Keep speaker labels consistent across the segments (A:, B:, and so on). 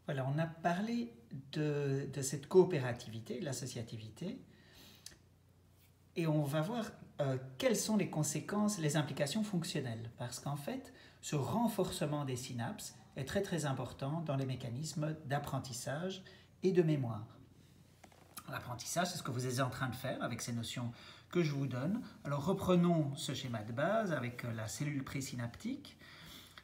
A: Voilà, on a parlé de cette coopérativité, de l'associativité, et on va voir quelles sont les conséquences, les implications fonctionnelles. Parce qu'en fait, ce renforcement des synapses est très très important dans les mécanismes d'apprentissage et de mémoire. L'apprentissage, c'est ce que vous êtes en train de faire avec ces notions que je vous donne. Alors reprenons ce schéma de base avec la cellule présynaptique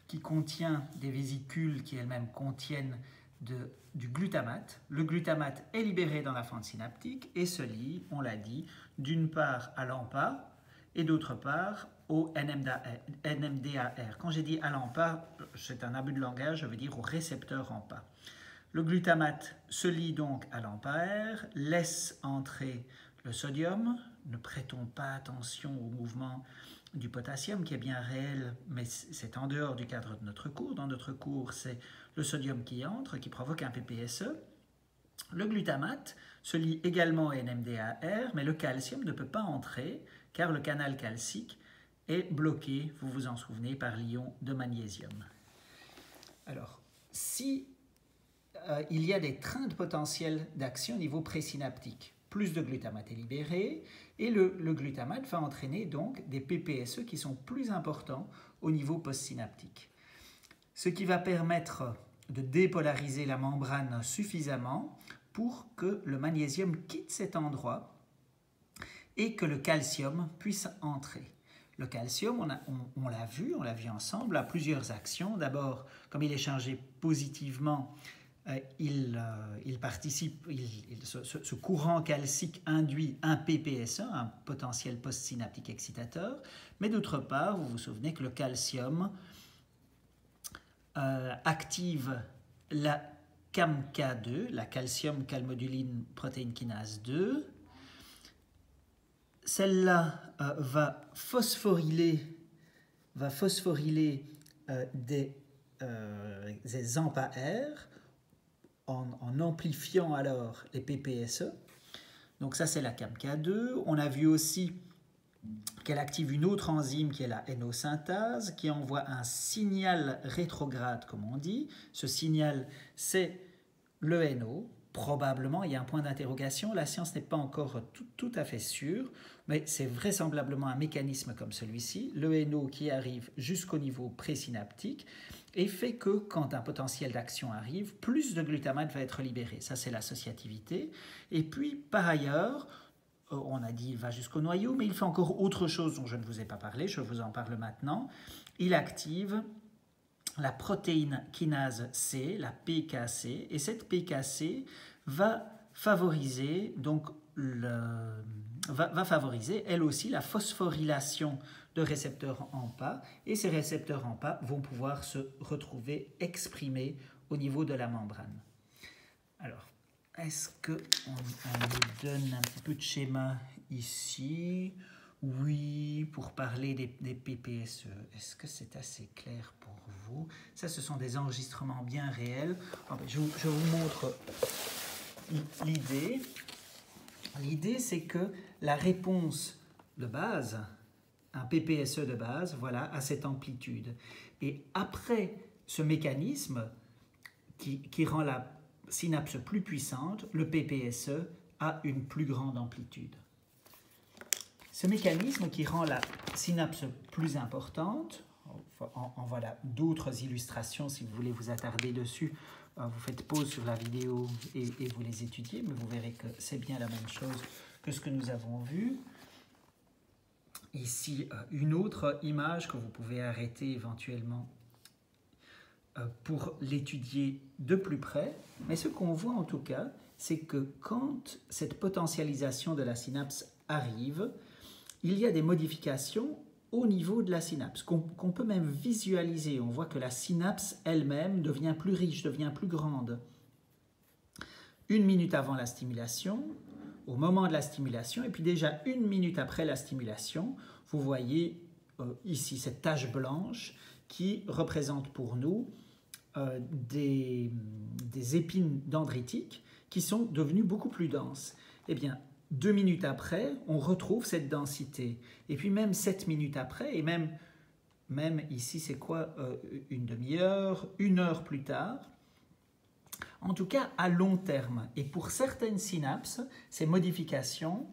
A: qui contient des vésicules qui elles-mêmes contiennent du glutamate. Le glutamate est libéré dans la fente synaptique et se lie, on l'a dit, d'une part à l'AMPA et d'autre part au NMDAR. Quand j'ai dit à l'AMPA, c'est un abus de langage, je veux dire au récepteur AMPA. Le glutamate se lie donc à l'AMPA-R, laisse entrer le sodium. Ne prêtons pas attention au mouvement du potassium qui est bien réel, mais c'est en dehors du cadre de notre cours. Dans notre cours, c'est le sodium qui entre, qui provoque un PPSE. Le glutamate se lie également à NMDAR, mais le calcium ne peut pas entrer car le canal calcique est bloqué, vous vous en souvenez, par l'ion de magnésium. Alors, si il y a des trains de potentiel d'action au niveau présynaptique, plus de glutamate est libéré, et le glutamate va entraîner donc des PPSE qui sont plus importants au niveau postsynaptique. Ce qui va permettre de dépolariser la membrane suffisamment pour que le magnésium quitte cet endroit et que le calcium puisse entrer. Le calcium, on l'a vu ensemble, a plusieurs actions. D'abord, comme il est chargé positivement, ce courant calcique induit un PPSE, un potentiel postsynaptique excitateur, mais d'autre part, vous vous souvenez que le calcium active la CAMK2, la calcium calmoduline protéine kinase 2. Celle-là va phosphoryler des AMPA-R en amplifiant alors les PPSE. Donc ça, c'est la CAMK2. On a vu aussi qu'elle active une autre enzyme qui est la NO-synthase, qui envoie un signal rétrograde, comme on dit. Ce signal, c'est le NO. Probablement, il y a un point d'interrogation. La science n'est pas encore tout à fait sûre, mais c'est vraisemblablement un mécanisme comme celui-ci, le NO qui arrive jusqu'au niveau présynaptique et fait que quand un potentiel d'action arrive, plus de glutamate va être libéré. Ça, c'est l'associativité. Et puis, par ailleurs, on a dit il va jusqu'au noyau, mais il fait encore autre chose dont je ne vous ai pas parlé, je vous en parle maintenant. Il active la protéine kinase C, la PKC, et cette PKC va favoriser, elle aussi la phosphorylation de récepteurs AMPA, et ces récepteurs AMPA vont pouvoir se retrouver exprimés au niveau de la membrane. Alors, est-ce qu'on nous donne un petit peu de schéma ici? Oui, pour parler des PPSE. Est-ce que c'est assez clair pour vous? Ça, ce sont des enregistrements bien réels. Je vous montre l'idée. L'idée, c'est que la réponse de base, un PPSE de base, voilà, a cette amplitude. Et après ce mécanisme qui rend la synapse plus puissante, le PPSE a une plus grande amplitude. Ce mécanisme qui rend la synapse plus importante, en voilà d'autres illustrations si vous voulez vous attarder dessus, vous faites pause sur la vidéo et vous les étudiez, mais vous verrez que c'est bien la même chose que ce que nous avons vu. Ici, une autre image que vous pouvez arrêter éventuellement pour l'étudier de plus près, mais ce qu'on voit en tout cas, c'est que quand cette potentialisation de la synapse arrive, il y a des modifications au niveau de la synapse, qu'on peut même visualiser. On voit que la synapse elle-même devient plus riche, devient plus grande. 1 minute avant la stimulation, au moment de la stimulation, et puis déjà 1 minute après la stimulation, vous voyez ici cette tache blanche qui représente pour nous des épines dendritiques qui sont devenues beaucoup plus denses. Eh bien, 2 minutes après, on retrouve cette densité. Et puis même 7 minutes après, et même ici, c'est quoi, une demi-heure, 1 heure plus tard, en tout cas à long terme. Et pour certaines synapses, ces modifications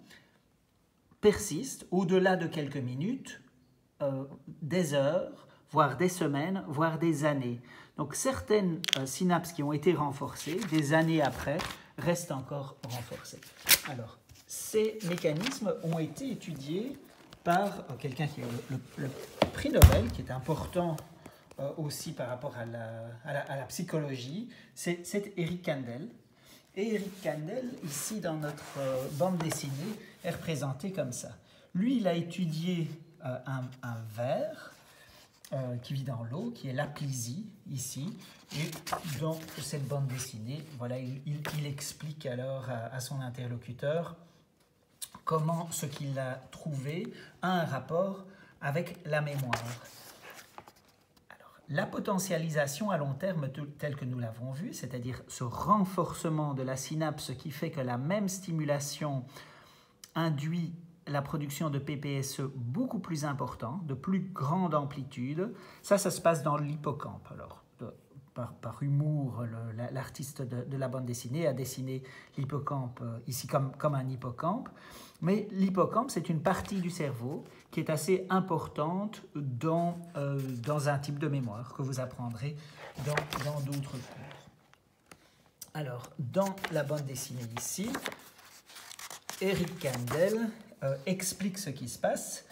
A: persistent au-delà de quelques minutes, des heures, voire des semaines, voire des années. Donc certaines synapses qui ont été renforcées, des années après, restent encore renforcées. Alors, ces mécanismes ont été étudiés par quelqu'un qui a eu le prix Nobel, qui est important aussi par rapport à la psychologie, c'est Eric Kandel. Et Eric Kandel, ici dans notre bande dessinée, est représenté comme ça. Lui, il a étudié un ver qui vit dans l'eau, qui est l'aplysie, ici. Et dans cette bande dessinée, voilà, il explique alors à son interlocuteur comment ce qu'il a trouvé a un rapport avec la mémoire. Alors, la potentialisation à long terme, telle que nous l'avons vu, c'est-à-dire ce renforcement de la synapse qui fait que la même stimulation induit la production de PPSE beaucoup plus important, de plus grande amplitude, ça se passe dans l'hippocampe. Alors, par humour, l'artiste de la bande dessinée a dessiné l'hippocampe ici comme un hippocampe. Mais l'hippocampe, c'est une partie du cerveau qui est assez importante dans un type de mémoire que vous apprendrez dans d'autres cours. Alors, dans la bande dessinée ici, Eric Kandel explique ce qui se passe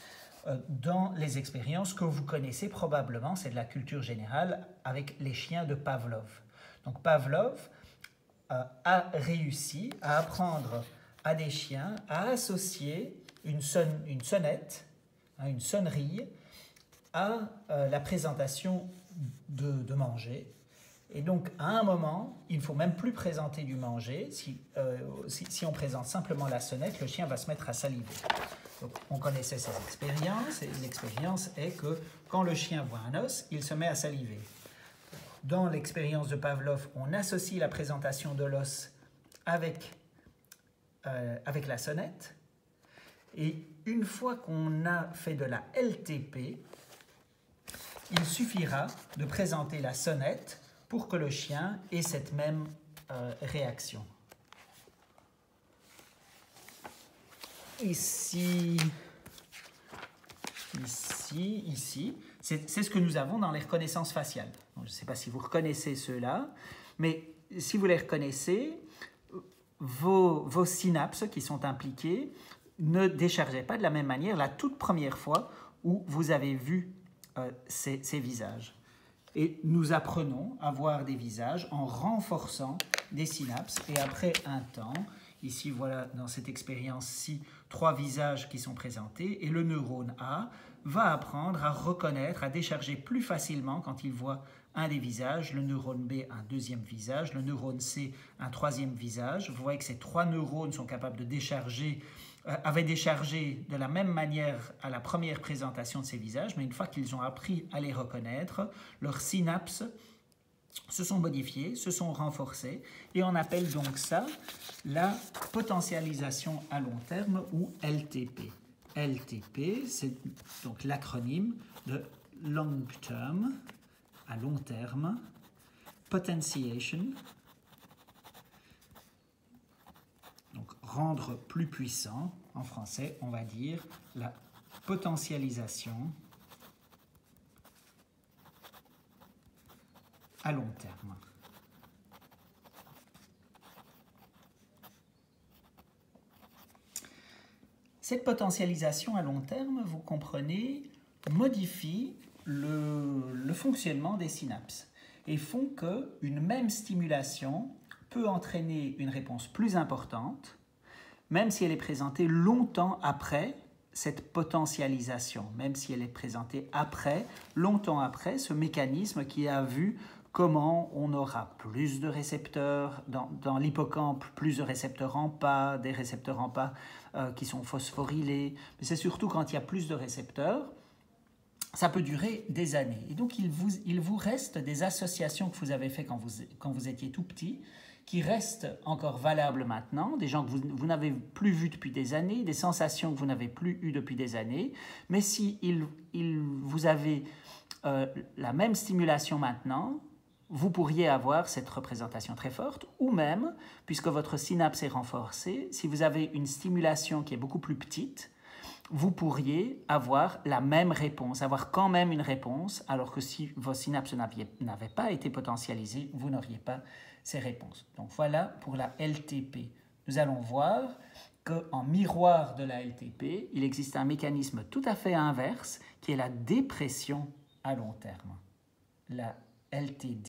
A: dans les expériences que vous connaissez probablement, c'est de la culture générale, avec les chiens de Pavlov. Donc Pavlov a réussi à apprendre à des chiens à associer une sonnette, une sonnerie, à la présentation de manger. Et donc, à un moment, il ne faut même plus présenter du manger. Si on présente simplement la sonnette, le chien va se mettre à saliver. Donc, on connaissait ces expériences, et l'expérience est que quand le chien voit un os, il se met à saliver. Dans l'expérience de Pavlov, on associe la présentation de l'os avec la sonnette. Et une fois qu'on a fait de la LTP, il suffira de présenter la sonnette pour que le chien ait cette même réaction. Ici, c'est ce que nous avons dans les reconnaissances faciales. Donc, je ne sais pas si vous reconnaissez ceux-là, mais si vous les reconnaissez, vos synapses qui sont impliquées ne déchargeaient pas de la même manière la toute première fois où vous avez vu ces visages. Et nous apprenons à voir des visages en renforçant des synapses. Et après un temps, ici voilà dans cette expérience-ci, 3 visages qui sont présentés. Et le neurone A va apprendre à reconnaître, à décharger plus facilement quand il voit un des visages. Le neurone B, un deuxième visage. Le neurone C, un troisième visage. Vous voyez que ces 3 neurones sont capables de décharger, avaient déchargé de la même manière à la première présentation de ces visages, mais une fois qu'ils ont appris à les reconnaître, leurs synapses se sont modifiées, se sont renforcées, et on appelle donc ça la potentialisation à long terme ou LTP. LTP, c'est donc l'acronyme de Long Term, à long terme, Potentiation, donc rendre plus puissant, en français, on va dire la potentialisation à long terme. Cette potentialisation à long terme, vous comprenez, modifie le fonctionnement des synapses et font qu'une même stimulation peut entraîner une réponse plus importante, même si elle est présentée longtemps après cette potentialisation, même si elle est présentée longtemps après, ce mécanisme qui a vu comment on aura plus de récepteurs dans l'hippocampe, plus de récepteurs en pas, des récepteurs en pas qui sont phosphorylés, mais c'est surtout quand il y a plus de récepteurs, ça peut durer des années. Et donc il vous reste des associations que vous avez faites quand vous étiez tout petit, qui restent encore valables maintenant, des gens que vous n'avez plus vus depuis des années, des sensations que vous n'avez plus eues depuis des années, mais si vous avez la même stimulation maintenant, vous pourriez avoir cette représentation très forte, ou même, puisque votre synapse est renforcée, si vous avez une stimulation qui est beaucoup plus petite, vous pourriez avoir la même réponse, avoir quand même une réponse, alors que si vos synapses n'avaient pas été potentialisées, vous n'auriez pas ces réponses. Donc voilà pour la LTP. Nous allons voir qu'en miroir de la LTP, il existe un mécanisme tout à fait inverse qui est la dépression à long terme. La LTD